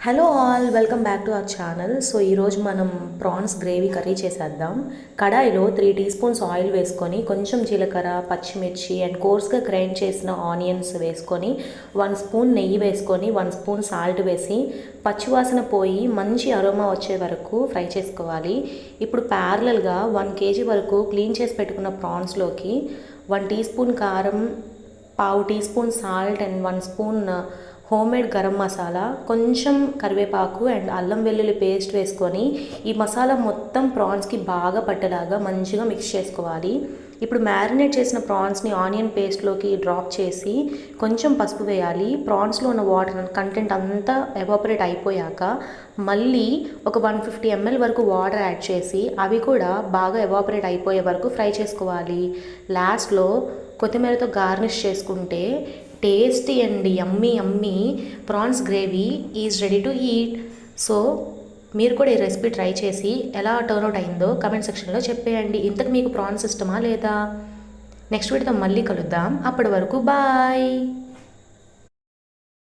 Hello all, welcome back to our channel. So ఈరోజు మనం prawns gravy curry చేసేద్దాం. కడాయిలో 3 టీ స్పూన్స్ ఆయిల్ వేసుకొని కొంచెం జీలకర్ర, పచ్చిమిర్చి అండ్ కోర్స్గా గ్రైండ్ చేసిన ఆనియన్స్ వేసుకొని 1 స్పూన్ నెయ్యి వేసుకొని 1 స్పూన్ సాల్ట్ వేసి పచ్చివాసన పోయి మంచి అరోమా వచ్చే వరకు ఫ్రై చేసుకోవాలి. ఇప్పుడు ప్యారలల్గా 1 కేజీ వరకు క్లీన్ చేసి పెట్టుకున్న ప్రాన్స్లోకి 1 టీ స్పూన్ కారం, పావు teaspoon salt and 1 spoon homemade garam masala, కొంచెం కరివేపాకు అండ్ అల్లం వెల్లుల్లి పేస్ట్ వేసుకొని ఈ మసాలా మొత్తం ప్రాన్స్కి బాగా పట్టేలాగా మంచిగా మిక్స్ చేసుకోవాలి. ఇప్పుడు మ్యారినేట్ చేసిన ప్రాన్స్ని ఆనియన్ పేస్ట్లోకి డ్రాప్ చేసి కొంచెం పసుపు వేయాలి. ప్రాన్స్లో ఉన్న వాటర్ కంటెంట్ అంతా ఎవాపరేట్ అయిపోయాక మళ్ళీ ఒక 150 ml వరకు వాటర్ యాడ్ చేసి అవి కూడా బాగా ఎవాపరేట్ అయిపోయే వరకు ఫ్రై చేసుకోవాలి. లాస్ట్లో కొత్తిమీరతో గార్నిష్ చేసుకుంటే tasty and yummy prawns gravy is ready to eat. So మీరు కూడా ఈ రెసిపీ ట్రై చేసి ఎలా టర్న్అవుట్ అయిందో కమెంట్ సెక్షన్లో చెప్పేయండి. ఇంతకు మీకు ప్రాన్స్ ఇష్టమా లేదా? నెక్స్ట్ వీడియోతో మళ్ళీ కలుద్దాం. అప్పటి వరకు బాయ్.